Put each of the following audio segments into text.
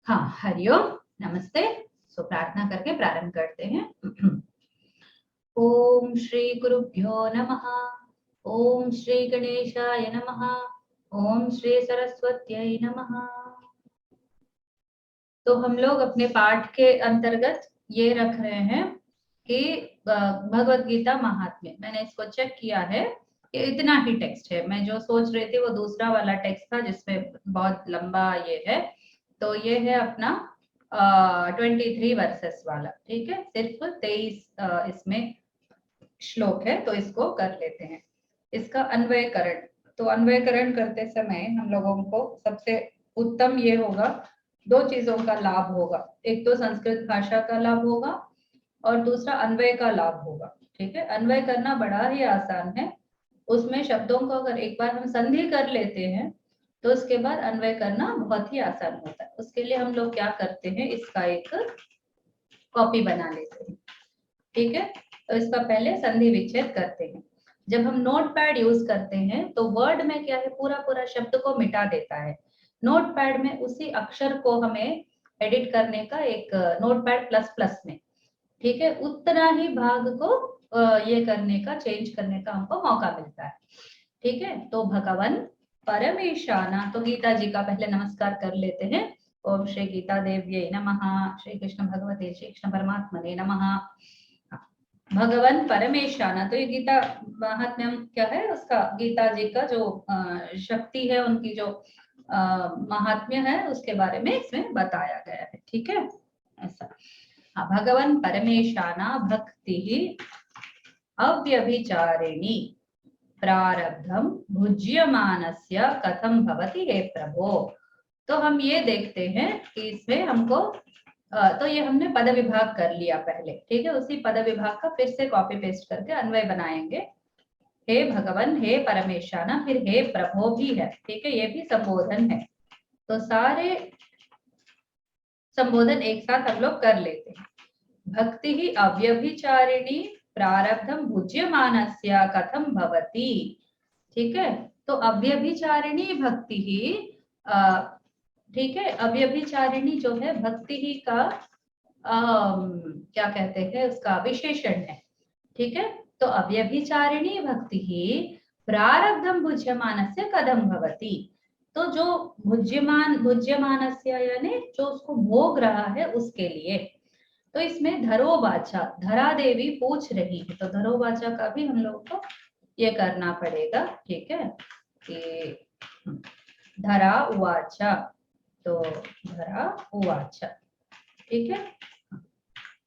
हाँ, हरिओम, नमस्ते। सो प्रार्थना करके प्रारंभ करते हैं। ओम श्री गुरुभ्यो नमः। ओम श्री गणेशाय नमः। ओम श्री सरस्वत्यै नमः। तो हम लोग अपने पाठ के अंतर्गत ये रख रहे हैं कि भगवत गीता महात्म्य। मैंने इसको चेक किया है कि इतना ही टेक्स्ट है। मैं जो सोच रही थी वो दूसरा वाला टेक्स्ट था जिसमें बहुत लंबा ये है। तो ये है अपना 23 वर्सेस वाला। ठीक है, सिर्फ 23 इसमें श्लोक है, तो इसको कर लेते हैं। इसका अन्वयकरण, तो अन्वयकरण करते समय हम लोगों को सबसे उत्तम ये होगा, दो चीजों का लाभ होगा। एक तो संस्कृत भाषा का लाभ होगा और दूसरा अन्वय का लाभ होगा। ठीक है, अन्वय करना बड़ा ही आसान है। उसमें शब्दों को अगर एक बार हम संधि कर लेते हैं तो उसके बाद अन्वय करना बहुत ही आसान होता है। उसके लिए हम लोग क्या करते हैं, इसका एक कॉपी बना लेते हैं। ठीक है, तो इसका पहले संधि विच्छेद करते हैं। जब हम नोटपैड यूज करते हैं तो वर्ड में क्या है, पूरा पूरा शब्द को मिटा देता है। नोटपैड में उसी अक्षर को हमें एडिट करने का एक नोटपैड प्लस प्लस में, ठीक है, उतना ही भाग को ये करने का, चेंज करने का हमको मौका मिलता है। ठीक है, तो भगवन परमेशाना, तो गीता जी का पहले नमस्कार कर लेते हैं। ओम श्री गीता देव्यै नमः। श्री कृष्ण भगवते श्री कृष्ण परमात्मने नमः। भगवन परमेशाना, तो ये गीता महात्म्य क्या है, उसका गीता जी का जो शक्ति है, उनकी जो महात्म्य है, उसके बारे में इसमें बताया गया है। ठीक है, ऐसा। हाँ, भगवन परमेशाना भक्ति अव्यभिचारिणी प्रारब्धम भुज्यमानस्य कथम भवति हे प्रभो। तो हम ये देखते हैं कि इसमें हमको तो ये हमने पद विभाग कर लिया पहले। ठीक है, उसी पद विभाग का फिर से कॉपी पेस्ट करके अन्वय बनाएंगे। हे भगवन, हे परमेशाना, फिर हे प्रभो भी है। ठीक है, ये भी संबोधन है। तो सारे संबोधन एक साथ हम लोग कर लेते हैं। भक्ति ही अव्यभिचारिणी प्रारब्धम भुज्यमानस्य कथम भवति। ठीक है, तो अव्यभिचारिणी भक्ति ही ठीक है, अव्यभिचारिणी जो है भक्ति ही का क्या कहते हैं, उसका विशेषण है। ठीक है, तो अव्यभिचारिणी भक्ति ही प्रारब्धम भुज्यमानस्य कथम भवति। तो जो भुज्यमानस्य यानी जो उसको भोग रहा है उसके लिए। तो इसमें धरोवाचा, धरा देवी पूछ रही है, तो धरोवाचा का भी हम लोग को ये करना पड़ेगा। ठीक है, कि धरा उवाचा, तो धरा उवाचा। ठीक है,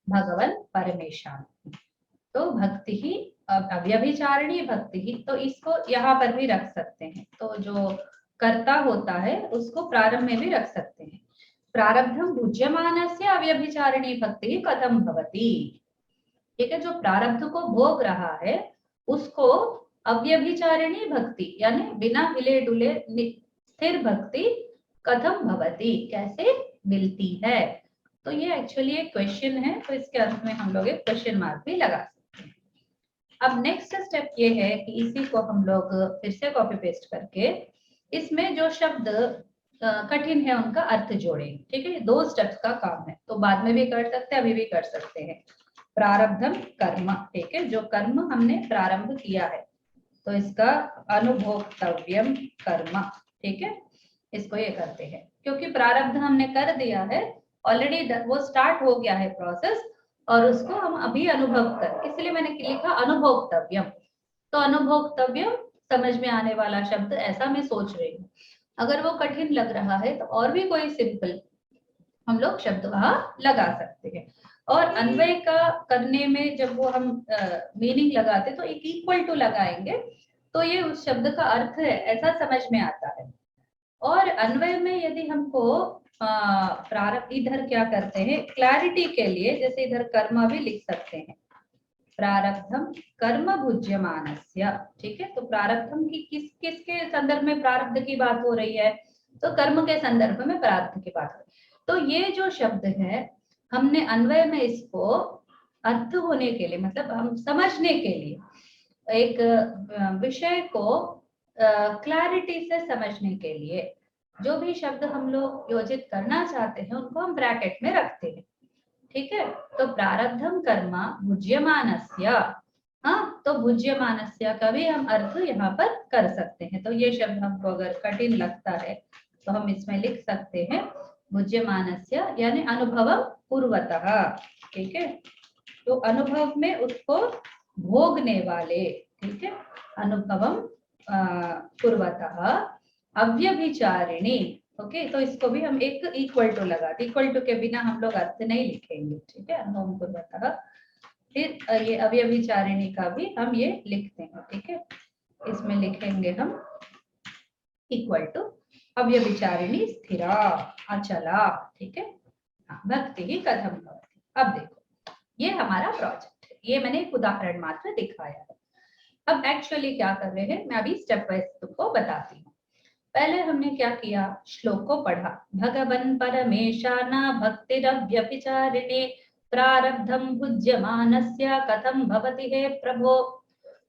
भगवन परमेशान, तो भक्ति ही अव्यभिचारिणी भक्ति ही, तो इसको यहाँ पर भी रख सकते हैं। तो जो कर्ता होता है उसको प्रारंभ में भी रख सकते हैं। प्रारब्धम भुज्यमानस्य अव्यभिचारिणी भक्ति कथम भवति। ठीक है, जो प्रारब्ध को भोग रहा है उसको अव्यभिचारिणी भक्ति यानी बिना हिले डुले स्थिर भक्ति कथम भवति, कैसे मिलती है। तो ये एक्चुअली एक क्वेश्चन है, तो इसके अंत में हम लोग एक क्वेश्चन मार्क भी लगा सकते हैं। अब नेक्स्ट स्टेप ये है कि इसी को हम लोग फिर से कॉपी पेस्ट करके इसमें जो शब्द कठिन है उनका अर्थ जोड़ेंगे। ठीक है, दो स्टेप्स का काम है, तो बाद में भी कर सकते हैं, अभी भी कर सकते हैं। प्रारब्धम कर्म, ठीक है, जो कर्म हमने प्रारंभ किया है तो इसका अनुभोक्तव्यम कर्म। ठीक है, इसको ये करते हैं क्योंकि प्रारब्ध हमने कर दिया है ऑलरेडी, वो स्टार्ट हो गया है प्रोसेस और उसको हम अभी अनुभव कर, इसलिए मैंने लिखा अनुभोक्तव्यम। तो अनुभोक्तव्यम समझ में आने वाला शब्द, ऐसा मैं सोच रही हूँ। अगर वो कठिन लग रहा है तो और भी कोई सिंपल हम लोग शब्द वहां लगा सकते हैं। और अन्वय का करने में जब वो हम मीनिंग लगाते तो एक इक्वल टू लगाएंगे तो ये उस शब्द का अर्थ है ऐसा समझ में आता है। और अन्वय में यदि हमको प्रारब्ध, इधर क्या करते हैं क्लैरिटी के लिए, जैसे इधर कर्म भी लिख सकते हैं, प्रारब्धम कर्म भुज्यमानस्य। ठीक है, तो प्रारब्धम की किसके संदर्भ में प्रारब्ध की बात हो रही है, तो कर्म के संदर्भ में प्रारब्ध की बात हो रही है। तो ये जो शब्द है हमने अन्वय में इसको अर्थ होने के लिए, मतलब हम समझने के लिए एक विषय को क्लैरिटी से समझने के लिए जो भी शब्द हम लोग योजित करना चाहते हैं उनको हम ब्रैकेट में रखते हैं, ठीक है। तो प्रारब्धम कर्म भुज्यमानस्य, हाँ, तो भुज्यमानस्य का भी हम अर्थ यहाँ पर कर सकते हैं। तो ये शब्द हमको अगर कठिन लगता है तो हम इसमें लिख सकते हैं भुज्यमानस्य यानी अनुभवम पूर्वतः, ठीक है। तो अनुभव में उसको भोगने वाले, ठीक है, अनुभवम पूर्वतः अव्यभिचारिणी। ओके, तो इसको भी हम एक इक्वल टू लगा, इक्वल टू के बिना हम लोग अर्थ नहीं लिखेंगे, ठीक है। अनुभव पूर्वतः, फिर ये अव्यभिचारिणी का भी हम ये लिखते हैं, ठीक है। इसमें लिखेंगे हम इक्वल टू अव्यभिचारिणी स्थिरा अचला, ठीक है। भक्ति ही कथम भवति। अब देखो ये हमारा प्रोजेक्ट है, ये मैंने एक उदाहरण मात्र दिखाया है। अब एक्चुअली क्या कर रहे हैं मैं अभी स्टेप वाइज तुमको बताती हूँ। पहले हमने क्या किया, श्लोक को पढ़ा, भगवन् परमेशाना भक्तिरव्यभिचारिणे प्रारब्धम भुज्यमानस्य कथम भवति हे प्रभो।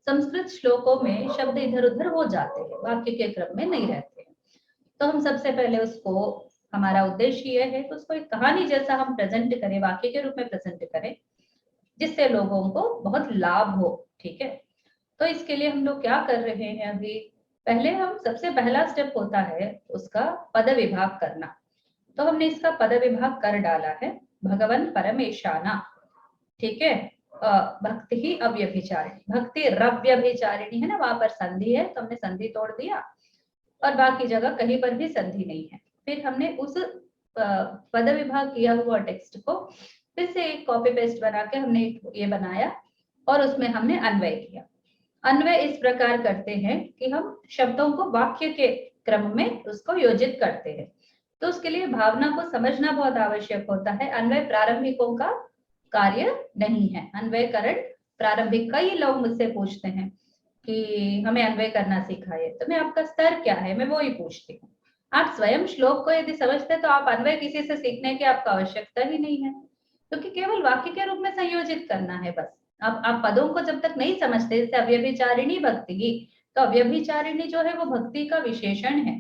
संस्कृत श्लोकों में शब्द इधर उधर हो जाते हैं, वाक्य के क्रम में नहीं रहते हैं। तो हम सबसे पहले उसको, हमारा उद्देश्य यह है कि उसको एक कहानी जैसा हम प्रेजेंट करें, वाक्य के रूप में प्रेजेंट करें, जिससे लोगों को बहुत लाभ हो, ठीक है। तो इसके लिए हम लोग क्या कर रहे हैं, अभी पहले हम सबसे पहला स्टेप होता है उसका पद विभाग करना। तो हमने इसका पद विभाग कर डाला है, भगवन् परमेशाना, ठीक है। भक्ति ही अव्यभिचारिणी, भक्ति रव्यभिचारिणी है ना, वहां पर संधि है तो हमने संधि तोड़ दिया और बाकी जगह कहीं पर भी संधि नहीं है। फिर हमने उस पद विभाग किया हुआ टेक्स्ट को फिर से एक कॉपी पेस्ट बना के हमने ये बनाया और उसमें हमने अन्वय किया। अन्वय इस प्रकार करते हैं कि हम शब्दों को वाक्य के क्रम में उसको योजित करते हैं। तो उसके लिए भावना को समझना बहुत आवश्यक होता है। अन्वय प्रारंभिकों का कार्य नहीं है, अन्वयकरण प्रारंभिक। कई लोग मुझसे पूछते हैं कि हमें अन्वय करना सिखाए, तो मैं आपका स्तर क्या है, मैं वो ही पूछती हूँ। आप स्वयं श्लोक को यदि समझते तो आप अन्वय किसी से सीखने की आपको आवश्यकता ही नहीं है, क्योंकि केवल वाक्य के रूप में संयोजित करना है बस। आप पदों को जब तक नहीं समझते, जैसे अव्यभिचारिणी भक्ति, तो अव्यभिचारिणी जो है वो भक्ति का विशेषण है।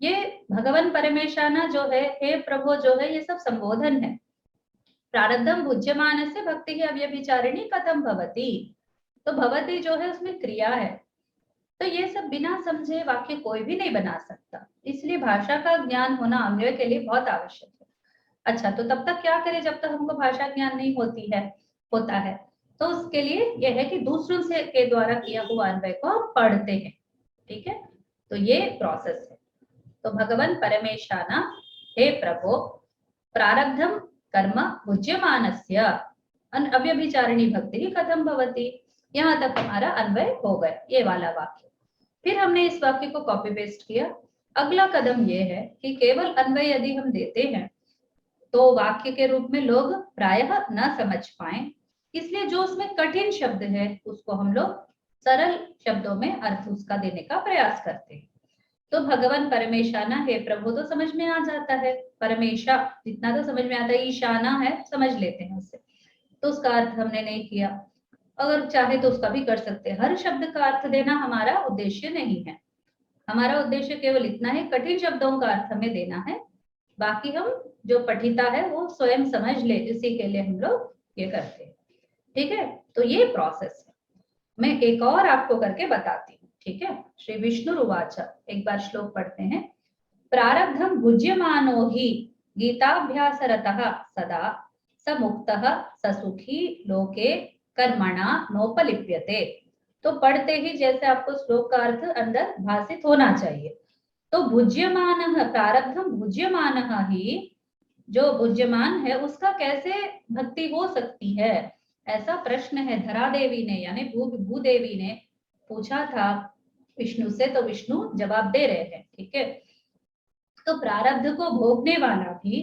ये भगवान परमेशाना जो है, हे प्रभु जो है, ये सब संबोधन है। प्रारब्धम भुज्यमान से भक्ति की अव्यभिचारिणी कथम भवति, तो भवति जो है उसमें क्रिया है। तो ये सब बिना समझे वाक्य कोई भी नहीं बना सकता, इसलिए भाषा का ज्ञान होना अन्वय के लिए बहुत आवश्यक है। अच्छा, तो तब तक क्या करें जब तक हमको भाषा ज्ञान नहीं होता है, तो उसके लिए यह है कि दूसरों से के द्वारा किया हुआ अन्वय को हम पढ़ते हैं, ठीक है। तो ये प्रोसेस है। तो भगवान परमेशाना, हे प्रभो, प्रारब्धम कर्म भुज्यमानस्य अव्यभिचारिणी भक्ति कथम भवति। यहाँ तक हमारा अन्वय हो गया, ये वाला वाक्य। फिर हमने इस वाक्य को कॉपी पेस्ट किया। अगला कदम ये है कि केवल अन्वय यदि हम देते हैं तो वाक्य के रूप में लोग प्रायः न समझ पाए, इसलिए जो उसमें कठिन शब्द है उसको हम लोग सरल शब्दों में अर्थ उसका देने का प्रयास करते हैं। तो भगवान परमेशाना, हे प्रभु, तो समझ में आ जाता है, परमेशा जितना तो समझ में आता है, ईशाना है समझ लेते हैं उससे, तो उसका अर्थ हमने नहीं किया। अगर चाहे तो उसका भी कर सकते हैं। हर शब्द का अर्थ देना हमारा उद्देश्य नहीं है, हमारा उद्देश्य केवल इतना है, कठिन शब्दों का अर्थ हमें देना है, बाकी हम जो पठिता है वो स्वयं समझ ले, इसी के लिए हम लोग ये करते हैं, ठीक है। तो ये प्रोसेस है। मैं एक और आपको करके बताती हूँ, ठीक है। श्री विष्णु उवाच, एक बार श्लोक पढ़ते हैं। प्रारब्धम भुज्यमानो हि गीताभ्यासरतः सदा स मुक्तः स सुखी लोके कर्मणा नोपलिप्यते। तो पढ़ते ही जैसे आपको श्लोक का अर्थ अंदर भाषित होना चाहिए। तो भुज्यमान, प्रारब्धम भुज्यमान ही, जो भुज्यमान है उसका कैसे भक्ति हो सकती है, ऐसा प्रश्न है धरा देवी ने, यानी भूदेवी ने पूछा था विष्णु से, तो विष्णु जवाब दे रहे हैं, ठीक है। तो प्रारब्ध को भोगने वाला भी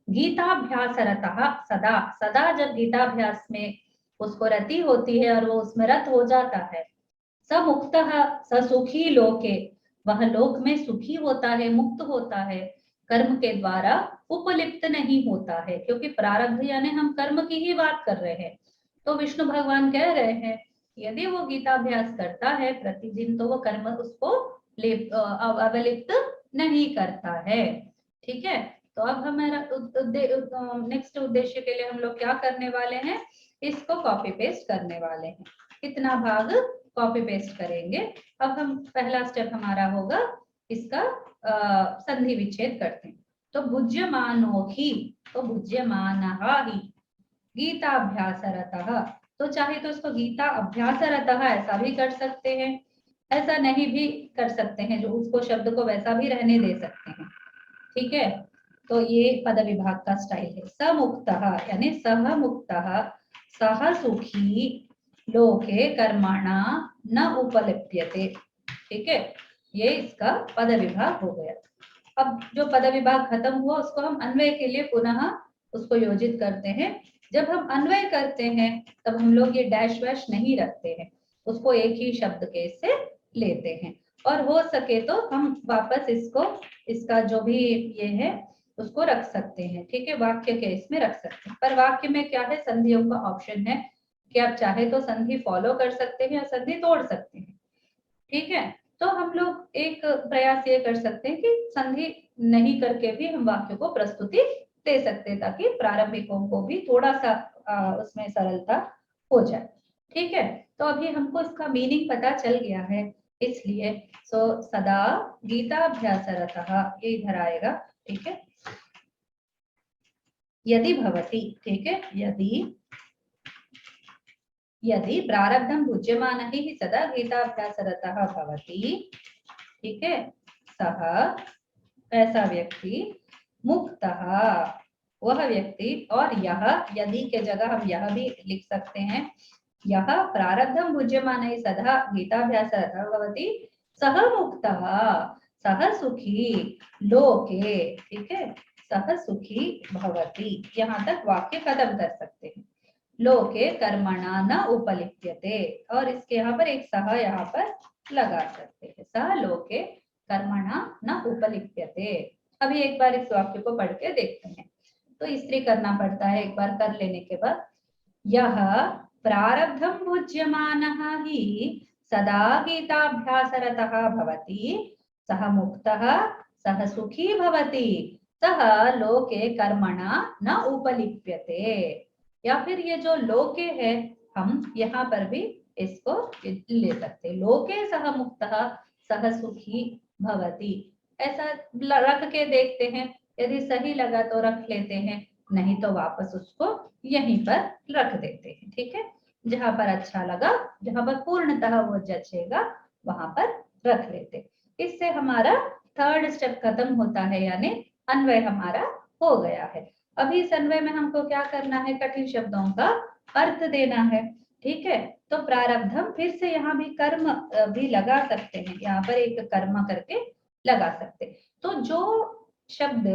गीताभ्यासरतः सदा, सदा जब गीताभ्यास में उसको रति होती है और वो उसमें रत हो जाता है, स मुक्तः स सुखी लोके, वह लोक में सुखी होता है, मुक्त होता है, कर्म के द्वारा उपलिप्त नहीं होता है, क्योंकि प्रारब्ध यानी हम कर्म की ही बात कर रहे हैं। तो विष्णु भगवान कह रहे हैं यदि वो गीताभ्यास करता है प्रतिदिन तो वो कर्म उसको अवलिप्त नहीं करता है। ठीक है, तो अब हमारा नेक्स्ट उद्देश्य के लिए हम लोग क्या करने वाले हैं, इसको कॉपी पेस्ट करने वाले हैं। कितना भाग कॉपी पेस्ट करेंगे। अब हम पहला स्टेप हमारा होगा इसका संधि विच्छेद करते हैं। तो भुज्यमानो ही, तो भुज्यमानः ही गीताभ्यासरतः, तो चाहे तो इसको गीता अभ्यासरतः ऐसा भी कर सकते हैं, ऐसा नहीं भी कर सकते हैं, जो उसको शब्द को वैसा भी रहने दे सकते हैं। ठीक है, तो ये पद विभाग का स्टाइल है। समुक्तः यानी सह मुक्तः सह सुखी लोके कर्मणा न उपलिप्यते। ठीक है, ये इसका पद विभाग हो गया। अब जो पद विभाग खत्म हुआ उसको हम अन्वय के लिए पुनः उसको योजित करते हैं। जब हम अन्वय करते हैं तब हम लोग ये डैश वैश नहीं रखते हैं, उसको एक ही शब्द के से लेते हैं, और हो सके तो हम वापस इसको इसका जो भी ये है उसको रख सकते हैं। ठीक है, वाक्य के इसमें रख सकते हैं, पर वाक्य में क्या है, संधियों का ऑप्शन है कि आप चाहे तो संधि फॉलो कर सकते हैं या संधि तोड़ सकते हैं। ठीक है, तो हम लोग एक प्रयास ये कर सकते हैं कि संधि नहीं करके भी हम वाक्य को प्रस्तुति दे सकते हैं, ताकि प्रारंभिकों को भी थोड़ा सा उसमें सरलता हो जाए। ठीक है, तो अभी हमको इसका मीनिंग पता चल गया है, इसलिए सदा गीताभ्यासरतः ये इधर आएगा। ठीक है, यदि भवति, ठीक है, यदि प्रारब्धं भुज्यमान ही सदा गीताभ्यासरतः भवति, ठीक है, सह ऐसा व्यक्ति, मुक्तः वह व्यक्ति, और यह, यदि के जगह हम यह भी लिख सकते हैं, यह प्रारब्धं भुज्यमान ही सदा गीताभ्यासरतः भवति सह मुक्तः सह सुखी लोके। ठीक है, सह सुखी भवति, यहाँ तक वाक्य खत्म कर सकते हैं। लोके कर्मणा न उपलिप्यते, और इसके यहाँ पर एक सह यहाँ पर लगा सकते हैं, सह लोके कर्मणा न उपलिप्यते। अभी एक बार इस वाक्य को पढ़ के देखते हैं। तो स्त्री करना पड़ता है, एक बार कर लेने के बाद, यह प्रारब्धं भुज्यमानः ही सदा गीताभ्यासरतः भवति सह मुक्तः सह सुखी भवति सह लोके कर्मणा न उपलिप्यते। या फिर ये जो लोके है, हम यहाँ पर भी इसको ले सकते, लोके सह मुक्तः सह सुखी भवति, ऐसा रख के देखते हैं। यदि सही लगा तो रख लेते हैं, नहीं तो वापस उसको यहीं पर रख देते हैं। ठीक है, जहां पर अच्छा लगा, जहां पर पूर्णतः वो जचेगा वहां पर रख लेते। इससे हमारा थर्ड स्टेप खत्म होता है, यानी अन्वय हमारा हो गया है। अभी इस अन्वय में हमको क्या करना है, कठिन शब्दों का अर्थ देना है। ठीक है, तो प्रारब्धम, फिर से यहाँ भी कर्म भी लगा सकते हैं, यहाँ पर एक कर्म करके लगा सकते। तो जो शब्द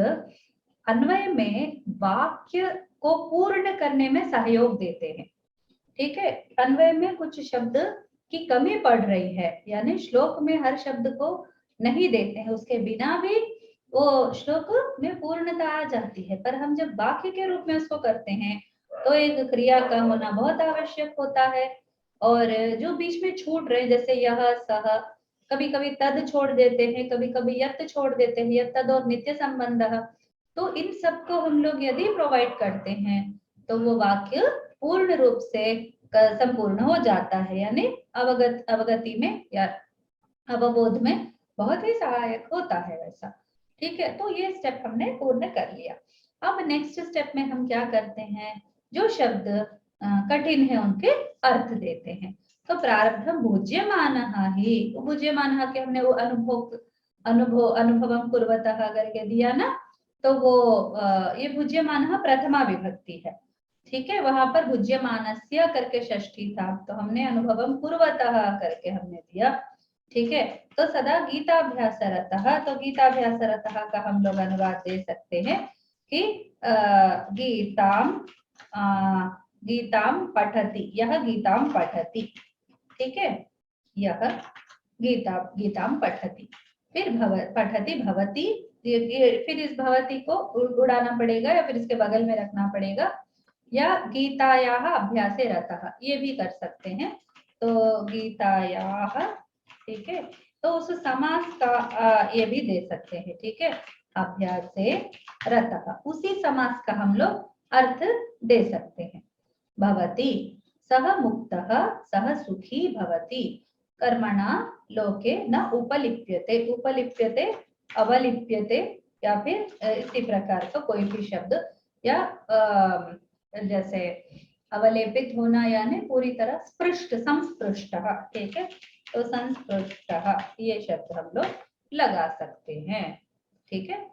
अन्वय में वाक्य को पूर्ण करने में सहयोग देते हैं, ठीक है, अन्वय में कुछ शब्द की कमी पड़ रही है, यानी श्लोक में हर शब्द को नहीं देते हैं, उसके बिना भी वो श्लोक में पूर्णता आ जाती है, पर हम जब वाक्य के रूप में उसको करते हैं तो एक क्रिया का होना बहुत आवश्यक होता है। और जो बीच में छूट रहे, जैसे यह सह, कभी कभी तद छोड़ देते हैं, कभी कभी यत छोड़ देते हैं, यत तद और नित्य संबंध, तो इन सबको हम लोग यदि प्रोवाइड करते हैं तो वो वाक्य पूर्ण रूप से संपूर्ण हो जाता है, यानी अवगति में या अवबोध में बहुत ही सहायक होता है वैसा। ठीक है, तो ये स्टेप हमने पूर्ण कर लिया। अब नेक्स्ट स्टेप में हम क्या करते हैं, जो शब्द कठिन है उनके अर्थ देते हैं। तो प्रारब्धम भुज्यमानः ही, भुज्यमानः के हमने वो अनुभवम कुर्वतः करके दिया ना, तो वो ये भुज्यमानः प्रथमा विभक्ति है। ठीक है, वहां पर भुज्यमानस्य करके षष्ठी था, तो हमने अनुभवम कुर्वतः करके हमने दिया। ठीक है, तो सदा गीताभ्यासरतः, तो गीताभ्यासरतः का हम लोग अनुवाद दे सकते हैं कि गीताम पठति, यह गीताम पठति। ठीक है, यह गीताम पठति, फिर पठति भवति, फिर इस भवति को उड़ाना पड़ेगा या फिर इसके बगल में रखना पड़ेगा, या गीतायाः अभ्यासे रतः, ये भी कर सकते हैं। तो गीतायाः, ठीक है, तो उस समास का ये भी दे सकते हैं, ठीक है। अभ्यास से रतः, उसी समास का हम लोग अर्थ दे सकते हैं। भवति, सह मुक्तः सह सुखी भवति, कर्मणा लोके न उपलिप्यते, उपलिप्यते अवलिप्यते या फिर इसी प्रकार का कोई भी शब्द, या जैसे अवलेपित होना यानी पूरी तरह स्पृष्ट, संस्पृष्ट, ठीक है। तो संस्पृष्ट ये शब्द हम लोग लगा सकते हैं, ठीक है।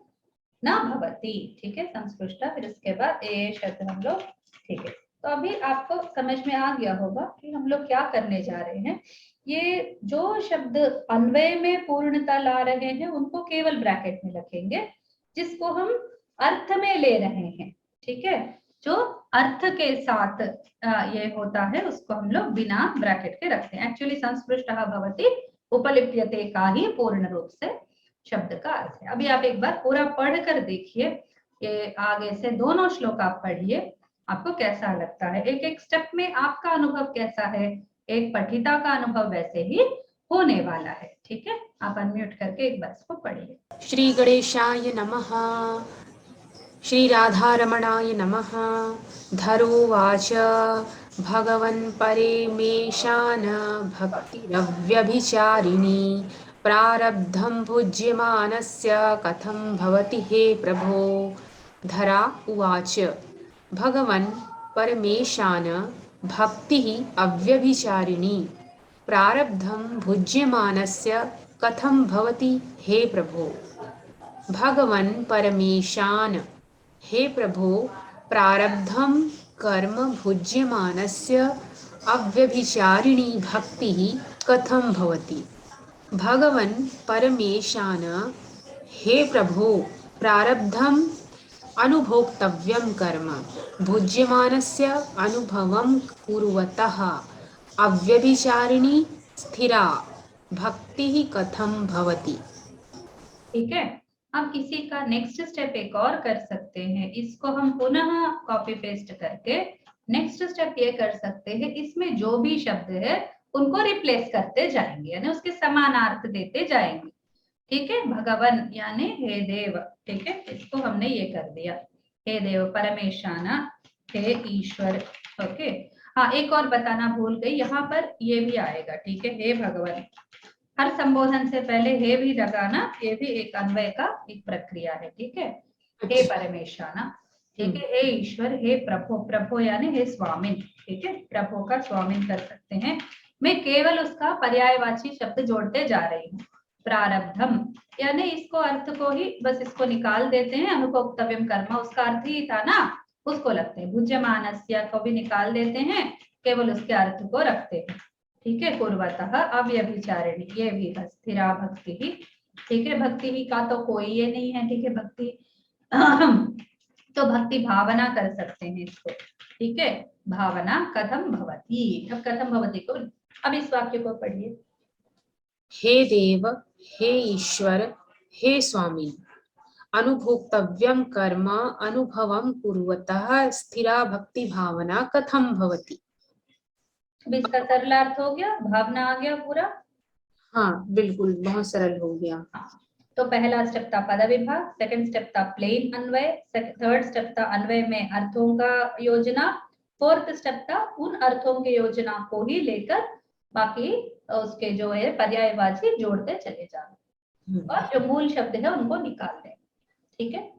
ना भवति, ठीक है, संस्पृष्ट, फिर उसके बाद ये शब्द हम लोग, ठीक है। तो अभी आपको समझ में आ गया होगा कि हम लोग क्या करने जा रहे हैं। ये जो शब्द अन्वय में पूर्णता ला रहे हैं उनको केवल ब्रैकेट में रखेंगे, जिसको हम अर्थ में ले रहे हैं, ठीक है। जो अर्थ के साथ ये होता है उसको हम लोग बिना ब्रैकेट के रखते हैं। एक्चुअली संस्पृष्ट भवति उपलिप्यते का ही पूर्ण रूप से शब्द का अर्थ है। अभी आप एक बार पूरा पढ़कर देखिए, ये आगे से दोनों श्लोक आप पढ़िए, आपको कैसा लगता है। एक एक स्टेप में आपका अनुभव कैसा है, एक पठिता का अनुभव वैसे ही होने वाला है, ठीक है। आप अनम्यूट करके एक बार इसको पढ़िए। श्री गणेशाय नमः। श्री राधारमणाय नमः। धरोवाच भगवन् परमेशान भक्तिरव्यभिचारिणी प्रारब्धं भुज्यमानस्य कथं भवति हे प्रभो। धरा उवाच भगवन् परमेशान भक्तिः अव्यभिचारिणी प्रारब्धं भुज्यमानस्य कथं भवति हे प्रभो। भगवन् परमेशान, हे प्रभो, प्रारब्धं कर्म भुज्यमानस्य अव्यभिचारिणी भक्तिः कथं भवति। भगवन् परमेशान, हे प्रभो, प्रारब्धं अनुभोक्तव्यं कर्म भुज्यमानस्य अनुभवं कुर्वतः अव्यभिचारिणी स्थिरा भक्तिः कथं भवति। ठीक है। अब इसी का नेक्स्ट स्टेप एक और कर सकते हैं, इसको हम पुनः कॉपी पेस्ट करके नेक्स्ट स्टेप ये कर सकते हैं, इसमें जो भी शब्द है उनको रिप्लेस करते जाएंगे, यानी उसके समानार्थ देते जाएंगे, ठीक है। भगवन यानी हे देव, ठीक है, इसको हमने ये कर दिया, हे देव परमेशाना, हे ईश्वर, ओके। हाँ, एक और बताना भूल गई, यहाँ पर ये भी आएगा, ठीक है, हे भगवान। हर संबोधन से पहले हे भी लगाना, ये भी एक अन्वय का एक प्रक्रिया है, ठीक है। हे परमेशाना, ठीक है, हे ईश्वर, हे प्रभु, प्रभु यानी हे स्वामिन, ठीक है, प्रभु का स्वामिन कर सकते हैं। मैं केवल उसका पर्यायवाची शब्द जोड़ते जा रही हूँ। प्रारब्धम यानी इसको अर्थ को ही बस इसको निकाल देते हैं, अनुभोक्तव्यम कर्म उसका अर्थ ही था ना, उसको लगते हैं। भुज्यमानस्य को भी निकाल देते हैं, केवल उसके अर्थ को रखते हैं, ठीक है। पूर्वतः अव्यभिचारिणी, ये भी बस स्थिरा भक्ति ही, ठीक है। भक्ति ही का तो कोई ये नहीं है, ठीक है। भक्ति तो भक्ति भावना कर सकते हैं इसको, ठीक है। भावना कथम भवति, अब कथम भवति को, अब इस वाक्य को पढ़िए। हे देव, हे ईश्वर, हे स्वामी, अनुभोक्तव्यं कर्म अनुभवं कुर्वतः स्थिरा भक्ति भावना कथम भवति। अब इसका सरल अर्थ हो गया, भावना आ गया पूरा। हाँ बिल्कुल, बहुत सरल हो गया। तो पहला स्टेप था पद विभाग, सेकंड स्टेप था प्लेन अन्वय, थर्ड स्टेप था अन्वय में अर्थों का योजना, फोर्थ स्टेप था उन अर्थों की योजना को ही लेकर बाकी उसके जो है पर्यायवाची जोड़ते चले जाना, और जो मूल शब्द है उनको निकाल दें, ठीक है।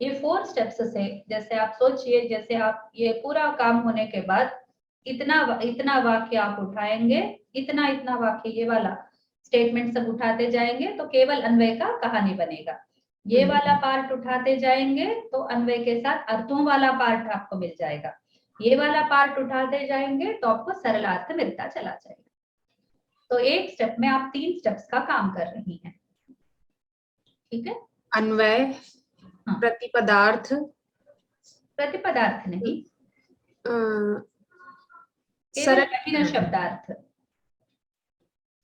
ये 4 स्टेप्स से, जैसे आप सोचिए, जैसे आप ये पूरा काम होने के बाद इतना वाक्य आप उठाएंगे, इतना वाक्य ये वाला स्टेटमेंट सब उठाते जाएंगे तो केवल अन्वय का कहानी बनेगा। ये वाला पार्ट उठाते जाएंगे तो अन्वय के साथ अर्थों वाला पार्ट आपको मिल जाएगा। ये वाला पार्ट उठाते जाएंगे तो आपको सरल अर्थ मिलता चला जाएगा। तो एक स्टेप में आप 3 स्टेप्स का काम कर रही हैं, ठीक है। अन्वय, प्रतिपदार्थ, प्रतिपदार्थ नहीं, सरल शब्दार्थ,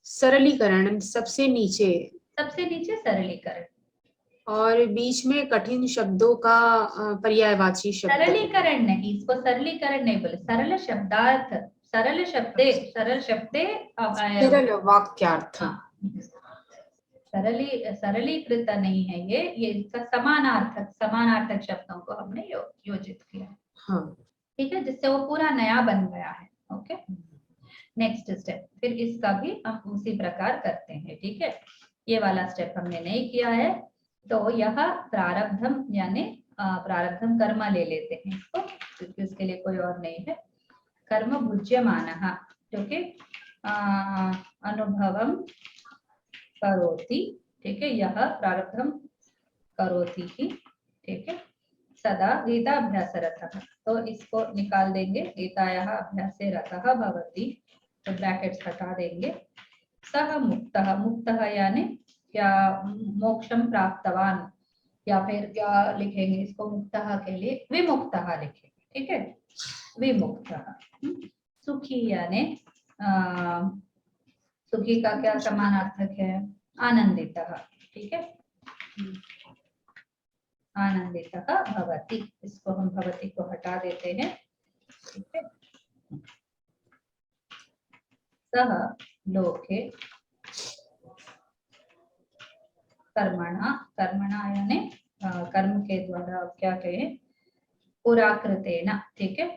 सरलीकरण सबसे नीचे सरलीकरण, और बीच में कठिन शब्दों का पर्यायवाची शब्द। सरलीकरण नहीं, इसको सरलीकरण नहीं बोले, सरल शब्दार्थ, सरल शब्दे, सरल शब्दे, सरल वाक्यार्थ। सरलीकृत नहीं है, ये इसका समानार्थक शब्दों को हमने योजित किया। हाँ, ठीक है, जिससे वो पूरा नया बन गया है। ओके, नेक्स्ट स्टेप, फिर इसका भी हम उसी प्रकार करते हैं। ठीक है, ये वाला स्टेप हमने नहीं किया है, तो यह प्रारब्धम यानी प्रारब्धम कर्म ले लेते हैं इसको, क्योंकि उसके लिए कोई और नहीं है। कर्म भुज्यमानः, जो कि अनुभवम करोति। ठीक है, यह प्रारब्धम करोति ही। ठीक है, सदा गीता अभ्यासरतः, तो इसको निकाल देंगे, गीतायाः अभ्यासे रतः भवति, तो ब्रैकेट्स हटा देंगे। सह मुक्तः, मुक्तः यानी क्या, मोक्षम प्राप्तवान, या फिर क्या लिखेंगे इसको, मुक्तः के लिए विमुक्तः लिखेंगे। ठीक है, विमुक्तः। सुखी यानी सुखी का क्या समानार्थक है, आनंदितः। ठीक है, आनंदितः भवति, इसको हम भवति को हटा देते हैं। ठीक है, सह लोके कर्मणा, कर्मणा यानी कर्म के द्वारा, क्या कहें, पुराकृतेन। ठीक है,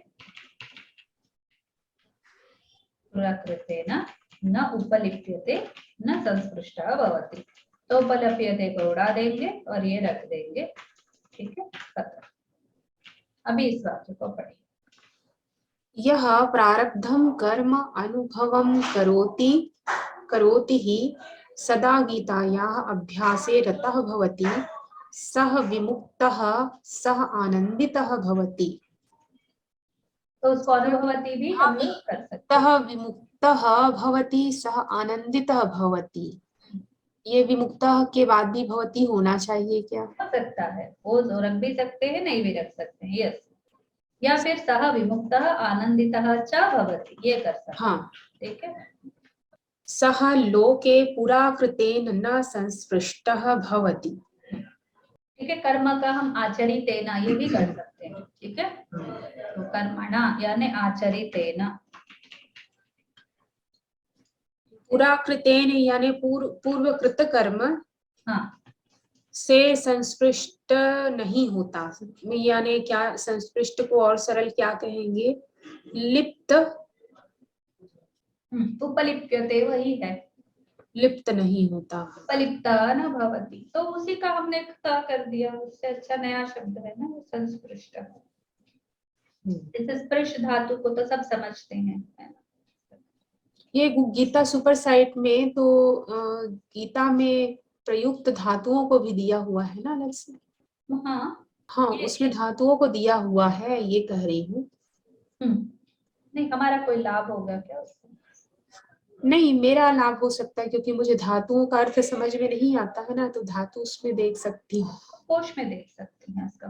पुराकृतेन न उपलिप्यते न संस्पृष्टः भवति, तो उपलप्यते को उड़ा देंगे और ये रख देंगे। ठीक है, खत्म। अभी इस वाक्य को पढ़िए। यह प्रारब्धम कर्म अनुभवम करोति ही सदा गीतायाः अभ्यासे रतः भवति, सह विमुक्तः सह आनंदितः भवति। तो उसको अनुभवती भी हम लोग कर सकते हैं। सह विमुक्तः भवति सह आनंदितः भवति, ये विमुक्तः के बाद भी भवति होना चाहिए क्या? हो सकता है, वो रख भी सकते हैं, नहीं भी रख सकते हैं। यस, या फिर सह विमुक्तः आनंदितः च भवति, ये कर सकते हैं। हाँ, ठीक है, सह लोके पुराकृतेन न संस्पृष्टः भवति। ठीक है, कर्म का हम आचरितेन ये भी कर सकते हैं। ठीक है, तो कर्मणा यानी आचरितेन, पुराकृतेन यानी पूर्वकृत कर्म हाँ, से संस्पृष्ट नहीं होता, यानी क्या संस्पृष्ट को और सरल क्या कहेंगे, लिप्त, उपलिप्यते वही है, लिप्त नहीं होता। उपलिप्ता न भवति, तो उसी का हमने ता कर दिया, उससे अच्छा नया शब्द है ना वो, संस्पृष्ट। इस स्पृश धातु को तो सब समझते हैं, है ना? ये गीता सुपर साइट में तो गीता में प्रयुक्त धातुओं को भी दिया हुआ है ना अलग से। हाँ, हाँ, उसमें धातुओं को दिया हुआ है, ये कह रही हूँ। नहीं, हमारा कोई लाभ होगा क्या उससे? नहीं, मेरा लाभ हो सकता है, क्योंकि मुझे धातुओं का अर्थ समझ में नहीं आता है ना, तो धातु उसमें देख सकती हूँ। कोश में देख सकते हैं, इसका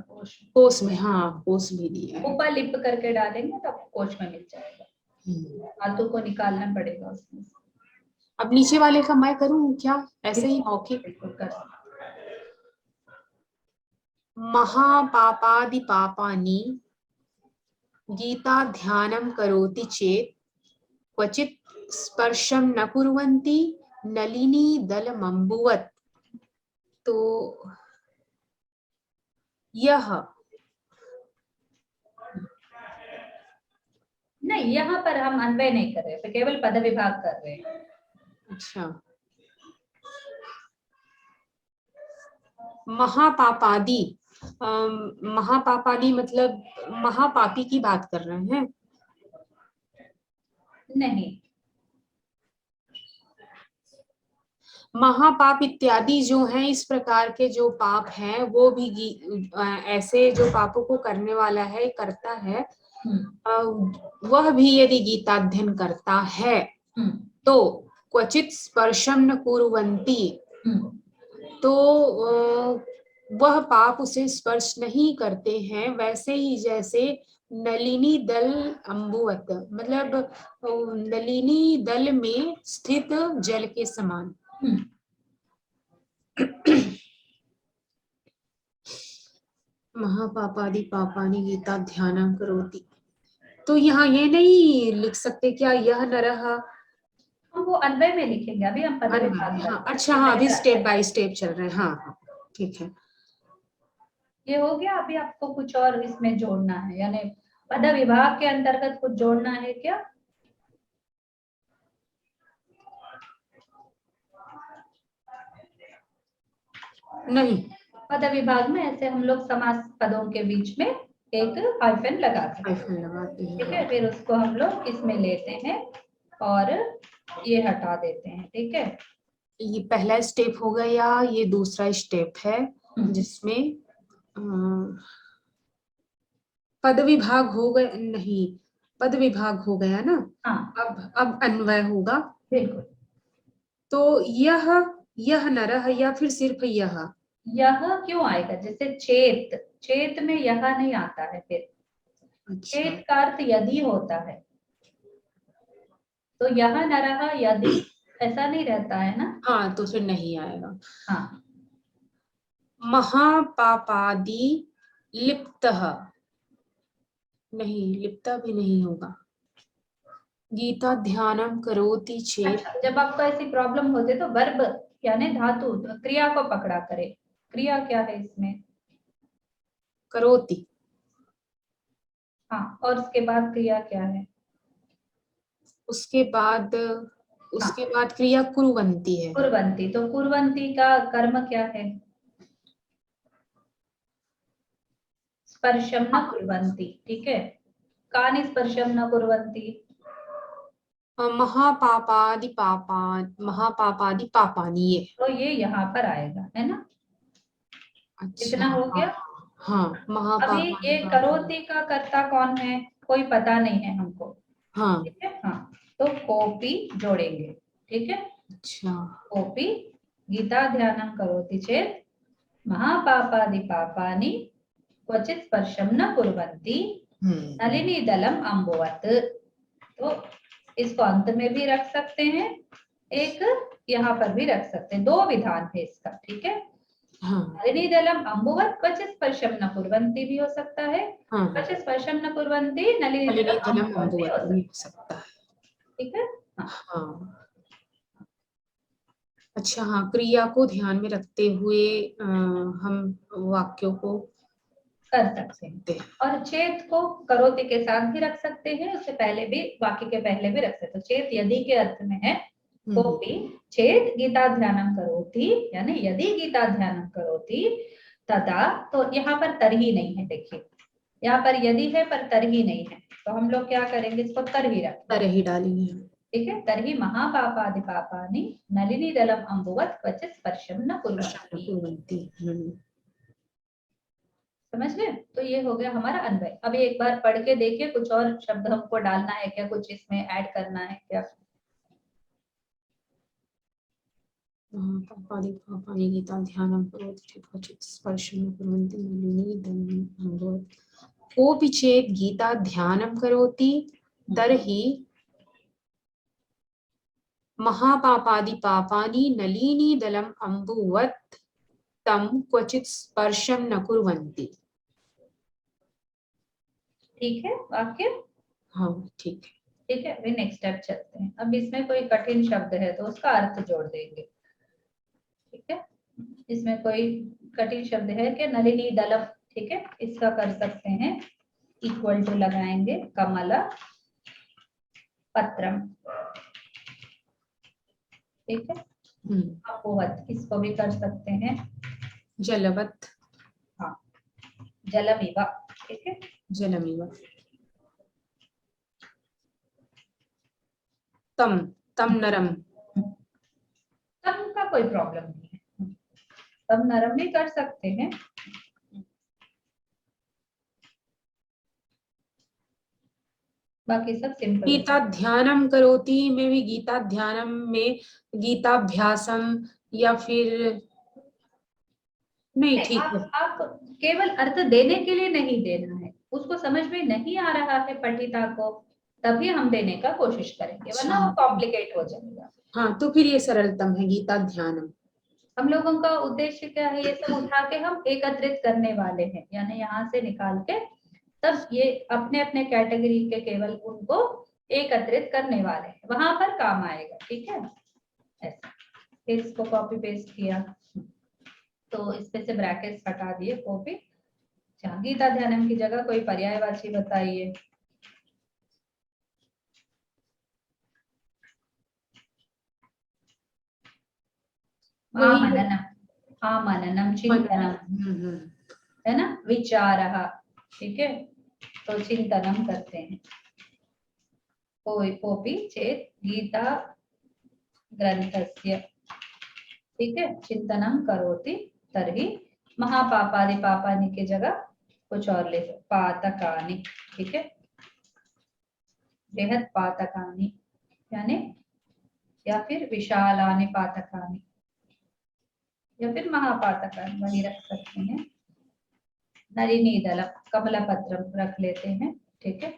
कोश में, हाँ, कोश भी दिया है। उपलिप करके डालेंगे तो कोश में मिल जाएगा, धातु को निकालना पड़ेगा उसमें। अब नीचे वाले का मैं करूँ क्या, ऐसे ही मौखिक? बिल्कुल कर। महापापादि पापानि गीता ध्यानं करोति चेत् क्वचित् स्पर्शं न कुर्वन्ति नलिनी दलमम्बुवत्। तो यह नहीं, यहाँ पर हम अन्वय नहीं कर रहे, तो केवल पद विभाग कर रहे हैं। अच्छा, महापापादि, महापापादि मतलब महापापी की बात कर रहे हैं? नहीं, महापाप इत्यादि जो हैं, इस प्रकार के जो पाप हैं वो भी ऐसे जो पापों को करने वाला है, करता है, वह भी यदि गीताध्ययन करता है तो क्वचित स्पर्शम न कुर्वन्ति, तो वह पाप उसे स्पर्श नहीं करते हैं, वैसे ही जैसे नलिनी दल अम्बुवत, मतलब नलिनी दल में स्थित जल के समान। महापापादि पापानि गीता ध्यानं करोति, तो यहाँ ये नहीं लिख सकते क्या, यह नरः? हम वो अन्वय में लिखेंगे, अभी हम पद विभाग हाँ, अच्छा हाँ, अभी स्टेप बाय स्टेप चल रहे हैं। हाँ हाँ ठीक है, ये हो गया। अभी आपको कुछ और इसमें जोड़ना है, यानी पद विभाग के अंतर्गत कुछ जोड़ना है क्या? नहीं, पद विभाग में ऐसे हम लोग समास पदों के बीच में एक हाइफन लगाते हैं, हाइफन लगाते हैं। ठीक है, फिर उसको हम लोग इसमें लेते हैं और ये हटा देते हैं, ठीक है। ये पहला स्टेप हो गया, ये दूसरा स्टेप है जिसमें पद विभाग हो गए, नहीं पद विभाग हो गया ना। हाँ अब अन्वय होगा। बिल्कुल। तो यह नरः या फिर सिर्फ यह क्यों आएगा? जैसे चेत, चेत में यह नहीं आता है, फिर अच्छा, चेत का अर्थ यदि होता है, तो यह नरः यदि ऐसा नहीं रहता है ना। हाँ तो फिर नहीं आएगा। हाँ, महापापादि लिप्तः, नहीं लिप्ता भी नहीं होगा। गीता ध्यानम करोति चेत, अच्छा, जब आपको ऐसी प्रॉब्लम होती है तो वर्ब यानी धातु क्रिया को पकड़ा करे। क्रिया क्या है इसमें? करोति, हाँ, और उसके बाद क्रिया क्या है? उसके बाद क्रिया कुर्वन्ति है। कुर्वन्ति, तो कुर्वन्ति का कर्म क्या है? स्पर्शम न कुर्वन्ति, ठीक है। कानि स्पर्शम न कुर्वन्ति? महापापादि पापानि ये। तो ये यहाँ पर आएगा, है ना। अच्छा इतना हो गया। हाँ, अभी महापापादि ये पापानि, करोति का कर्ता कौन है, कोई पता नहीं है हमको, हाँ ठीक है। हाँ, तो कोपी जोड़ेंगे, ठीक है। अच्छा, कोपी गीता ध्यानं करोति चेत महापापादि पापानि क्वचित स्पर्शम न कुर्वन्ति नलिनी दलम अम्बुवत्। तो इसको अंत में भी रख सकते हैं, एक यहाँ पर भी रख सकते हैं, दो विधान है इसका, ठीक है। हाँ नलिनी दलम अम्बुवत् क्वचित स्पर्शम न कुर्वन्ति भी हो सकता है, हाँ, क्वचित स्पर्शम न कुर्वन्ति नलिनी नलिनी दलम दलम अम्बुवत् भी हो अम्बुवत् भी हो सकता सकता है। है, ठीक है। हाँ, हाँ अच्छा, हाँ क्रिया को ध्यान में रखते हुए हम वाक्यों को कर सकते हैं। और चेत को करोति के साथ भी रख सकते हैं, उससे पहले भी, वाक्य के पहले भी रख सकते हैं। तो चेत यदि के अर्थ में है, कोपी चेत गीता ध्यानं करोति, यानी यदि गीता ध्यानं करोति तदा, तो यहाँ पर तरही नहीं है, देखिए यहाँ पर यदि है पर तरही नहीं है, तो हम लोग क्या करेंगे, इसको तरही रखेंगे, तरही डालेंगे, ठीक है। तरही महापापादि पापानि नलिनी दलम अम्बुवत् क्वचित स्पर्शम न कुर्वन्ति। समझ गए? तो ये हो गया हमारा अन्वय। अभी एक बार पढ़ के देखिए, कुछ और शब्द हमको डालना है क्या, कुछ इसमें ऐड करना है क्या? पापादि पापानि गीता ध्यानं करोति क्वचित् स्पर्शं न कुर्वन्ति नलिनी दलम् अम्बुवत्। कोऽपि चेत् गीता ध्यानं करोति तर्हि महापापादि पापानि नलिनी दलम् अम्बुवत् तं क्वचित् स्पर्शं न कुर्वन्ति। ठीक है वाक्य? हाँ ठीक है, ठीक है, अभी नेक्स्ट स्टेप चलते हैं। अब इसमें कोई कठिन शब्द है तो उसका अर्थ जोड़ देंगे, ठीक है। इसमें कोई कठिन शब्द है कि नलिनी दलम, ठीक है, इसका कर सकते हैं इक्वल टू लगाएंगे कमल पत्रम, ठीक है। अम्बुवत्, इसको भी कर सकते हैं जलवत्, हाँ, जलमिव, ठीक है। जलमिव। तम, तम नरम, तम का कोई प्रॉब्लम नहीं है, तम नरम भी कर सकते हैं। बाकी सब सिंपल। गीता ध्यानम करोति में भी गीता ध्यानम में गीताभ्यासम या फिर नहीं, ठीक है। आप केवल अर्थ देने के लिए नहीं देना है, उसको समझ में नहीं आ रहा है पठिता को, तभी हम देने का कोशिश करेंगे, वरना वो कॉम्प्लिकेट हो जाएगा। हाँ तो फिर ये सरलतम है गीता ध्यानम। हम लोगों का उद्देश्य क्या है, ये सब उठा के हम एकत्रित करने वाले हैं, यानी यहाँ से निकाल के तब ये अपने अपने कैटेगरी के केवल उनको एकत्रित करने वाले हैं, वहां पर काम आएगा। ठीक है, ऐसा इसको कॉपी पेस्ट किया तो इसमें से ब्रैकेट्स हटा दिए, कॉपी। गीता ध्यानम की जगह कोई पर्यायवाची बताइए। आमननम चिंतनम है ना, विचारः। ठीक है, तो चिंतनम करते हैं। कोपि चेत गीता ग्रंथस्य, ठीक है, चिंतनम करोति तर्हि महापापादि, पापानि की जगह कुछ और ले, पातकानि। ठीक है, बृहत् पातकानि यानी, या फिर विशालानि पातकानि, या फिर महापातकानि वही रख सकते हैं। नलिनीदलम, कमलपत्रम रख लेते हैं। ठीक है,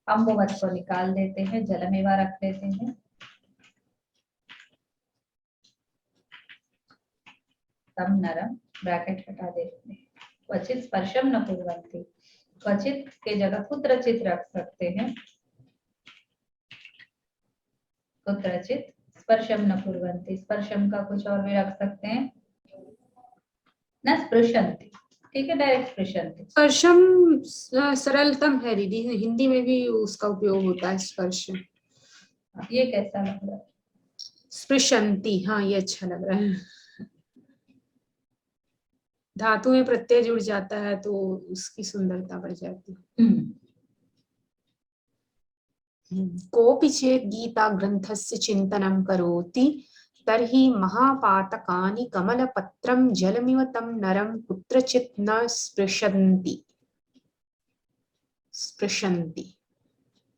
अम्बुवत को निकाल देते हैं, जलमेवा रख लेते हैं। तम नरम, ब्रैकेट हटा देते हैं। क्वचित स्पर्शम न कुर्वन्ति, क्वचित के जगह कुत्रचित रख सकते हैं। कुत्रचित स्पर्शम न कुर्वन्ति, स्पर्शम का कुछ और भी रख सकते हैं। न स्पृशन्ति, ठीक है, डायरेक्ट स्पृशन्ति। स्पर्शम सरलतम है दीदी, हिंदी में भी उसका उपयोग होता है स्पर्श। ये कैसा लग रहा है? स्पृशन्ति, हाँ ये अच्छा लग रहा है। धातु में प्रत्यय जुड़ जाता है तो उसकी सुंदरता बढ़ जाती है। कोऽपि चेत् गीता ग्रन्थस्य चिन्तनं करोति तर्हि महापातकानि कमलपत्रं जलमिव तं नरं कुत्रचित् न स्पृशन्ति।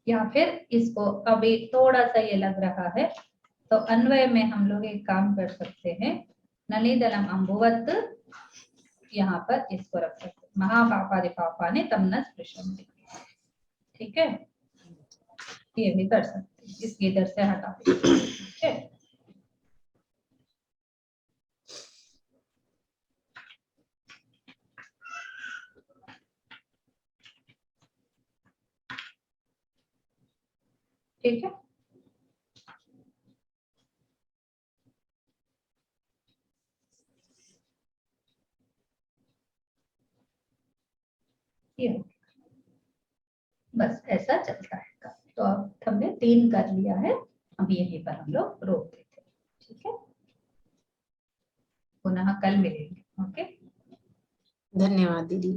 या फिर इसको अभी थोड़ा सा ये लग रहा है तो अन्वय में हम लोग एक काम कर सकते हैं। नलिदलम अम्बुवत, यहाँ पर इसको रख सकते हैं, महापापादि पापानि तम न स्पृशन्ति। ठीक है, ये भी कर सकते हैं, इसके इधर से हटा देंगे। ठीक है, ठीक है, ये बस ऐसा चलता है। तो अब हमने 3 कर लिया है, अब यहीं पर हम लोग रोक देते हैं। ठीक है, पुनः कल मिलेंगे। ओके, धन्यवाद दीदी।